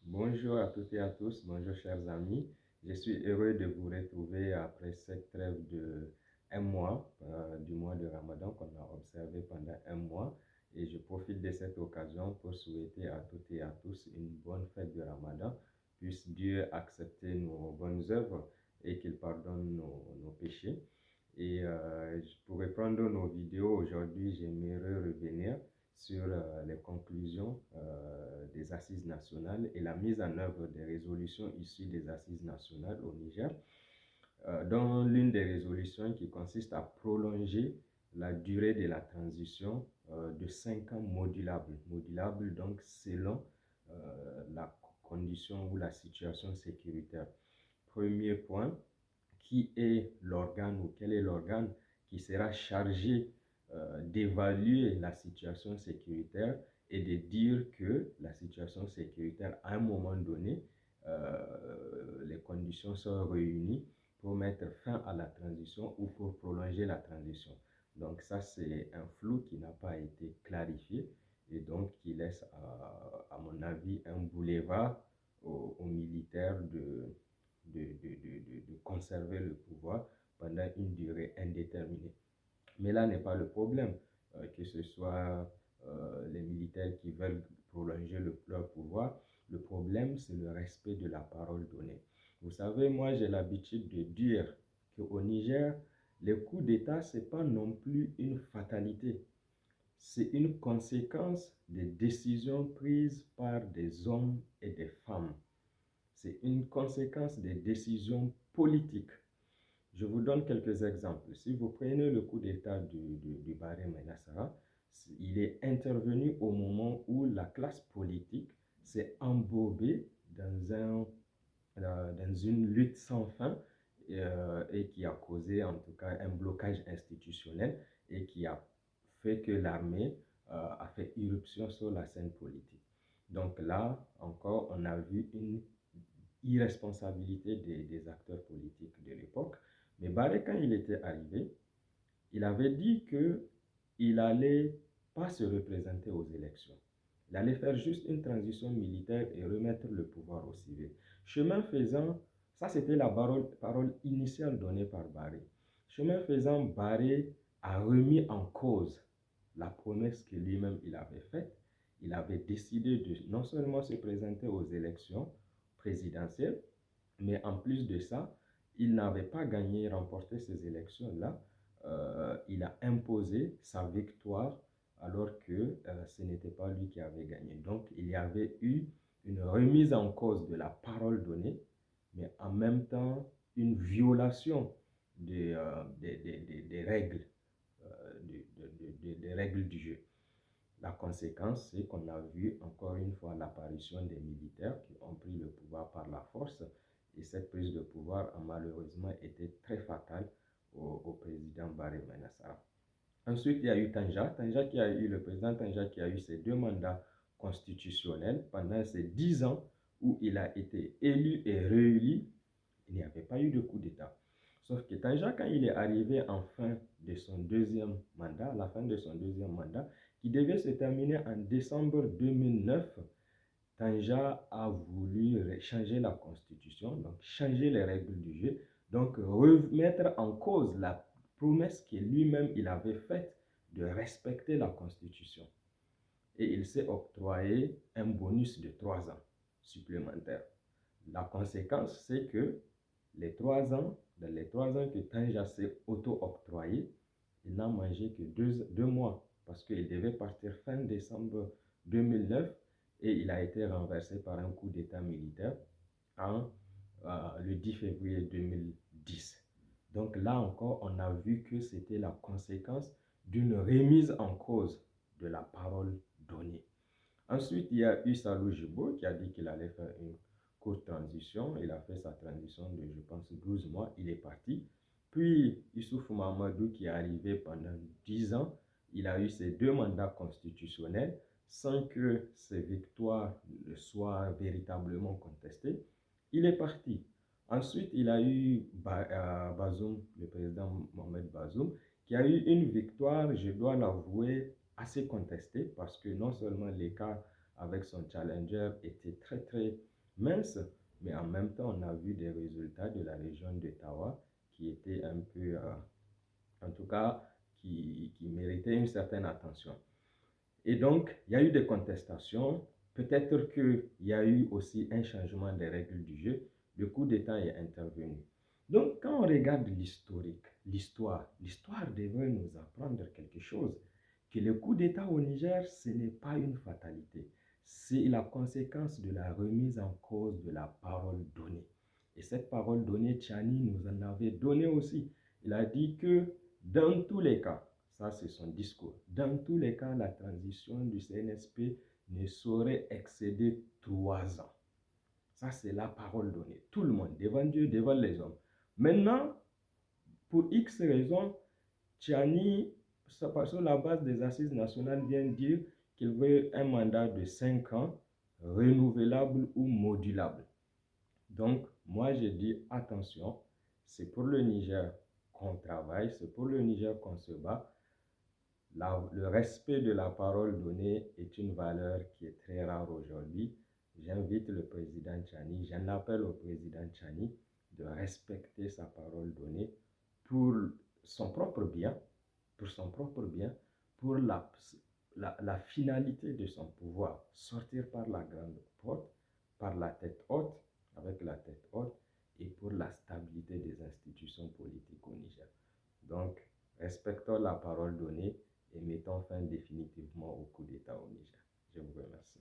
Bonjour à toutes et à tous, bonjour chers amis. Je suis heureux de vous retrouver après cette trêve de un mois, du mois de Ramadan qu'on a observé pendant un mois. Et je profite de cette occasion pour souhaiter à toutes et à tous une bonne fête de Ramadan. Puisse Dieu accepter nos bonnes œuvres et qu'il pardonne nos péchés. Et pour reprendre nos vidéos, aujourd'hui, j'aimerais revenir sur les conclusions des assises nationales et la mise en œuvre des résolutions issues des assises nationales au Niger, dont l'une des résolutions qui consiste à prolonger la durée de la transition de 5 ans modulable. Modulable donc selon la condition ou la situation sécuritaire. Premier point, qui est l'organe ou quel est l'organe qui sera chargé d'évaluer la situation sécuritaire et de dire que la situation sécuritaire, à un moment donné, les conditions sont réunies pour mettre fin à la transition ou pour prolonger la transition. Donc ça, c'est un flou qui n'a pas été clarifié et donc qui laisse, à mon avis, un boulevard aux militaires de conserver le pouvoir pendant une durée indéterminée. Mais là n'est pas le problème, que ce soit les militaires qui veulent prolonger leur pouvoir. Le problème, c'est le respect de la parole donnée. Vous savez, moi, j'ai l'habitude de dire qu'au Niger, les coups d'État, ce n'est pas non plus une fatalité. C'est une conséquence des décisions prises par des hommes et des femmes. C'est une conséquence des décisions politiques. Je vous donne quelques exemples. Si vous prenez le coup d'État du Baré Menassara, il est intervenu au moment où la classe politique s'est embourbée dans une lutte sans fin et qui a causé en tout cas un blocage institutionnel et qui a fait que l'armée a fait irruption sur la scène politique. Donc là encore, on a vu une irresponsabilité des acteurs politiques de l'époque. Mais Barré, quand il était arrivé, il avait dit qu'il n'allait pas se représenter aux élections. Il allait faire juste une transition militaire et remettre le pouvoir aux civils. Chemin faisant, ça c'était la parole initiale donnée par Barré. Chemin faisant, Barré a remis en cause la promesse que lui-même il avait faite. Il avait décidé de non seulement se présenter aux élections présidentielles, mais en plus de ça, il n'avait pas gagné, remporté ces élections-là. Il a imposé sa victoire alors que ce n'était pas lui qui avait gagné. Donc, il y avait eu une remise en cause de la parole donnée, mais en même temps une violation des règles, des règles du jeu. La conséquence, c'est qu'on a vu encore une fois l'apparition des militaires qui ont pris le pouvoir par la force et cette prise de pouvoir a malheureusement été très fatale au président Baré Menassara. Ensuite, il y a eu le président Tanja qui a eu ses 2 mandats constitutionnels pendant ces 10 ans où il a été élu et réélu. Il n'y avait pas eu de coup d'État. Sauf que Tanja, quand il est arrivé en fin de son deuxième mandat, à la fin de son deuxième mandat, qui devait se terminer en décembre 2009, Tanja a voulu changer la constitution, donc changer les règles du jeu, donc remettre en cause la promesse que lui-même il avait faite de respecter la constitution. Et il s'est octroyé un bonus de 3 ans supplémentaires. La conséquence, c'est que dans les 3 ans que Tanja s'est auto-octroyé, il n'a mangé que 2 mois parce qu'il devait partir fin décembre 2009 et il a été renversé par un coup d'État militaire le 10 février 2010. Donc là encore, on a vu que c'était la conséquence d'une remise en cause de la parole donnée. Ensuite, il y a eu Salou Jibo qui a dit qu'il allait faire une courte transition. Il a fait sa transition de, je pense, 12 mois. Il est parti. Puis, Issouf Mamadou qui est arrivé pendant 10 ans. Il a eu ses 2 mandats constitutionnels sans que ses victoires ne soient véritablement contestées. Il est parti. Ensuite, il a eu Bazoum, le président Mohamed Bazoum, qui a eu une victoire, je dois l'avouer, assez contestée parce que non seulement l'écart avec son challenger était très très mince, mais en même temps, on a vu des résultats de la région d'Ottawa qui étaient un peu, en tout cas, qui méritaient une certaine attention. Et donc, il y a eu des contestations. Peut-être qu'il y a eu aussi un changement des règles du jeu. Le coup d'État est intervenu. Donc, quand on regarde l'historique, l'histoire devrait nous apprendre quelque chose. Que le coup d'État au Niger, ce n'est pas une fatalité. C'est la conséquence de la remise en cause de la parole donnée. Et cette parole donnée, Tchani nous en avait donné aussi. Il a dit que dans tous les cas, ça c'est son discours, dans tous les cas, la transition du CNSP ne saurait excéder 3 ans. Ça c'est la parole donnée. Tout le monde, devant Dieu, devant les hommes. Maintenant, pour X raisons, Tchani, sur la base des assises nationales, vient dire qu'il veut un mandat de 5 ans, renouvelable ou modulable. Donc, moi, je dis attention, c'est pour le Niger qu'on travaille, c'est pour le Niger qu'on se bat. Le respect de la parole donnée est une valeur qui est très rare aujourd'hui. J'invite le président Tchani, j'en appelle au président Tchani de respecter sa parole donnée pour son propre bien, pour son propre bien, pour la finalité de son pouvoir, sortir par la grande porte, par la tête haute, avec la tête haute, et pour la stabilité des institutions politiques au Niger. Donc, respectons la parole donnée et mettons fin définitivement au coup d'État au Niger. Je vous remercie.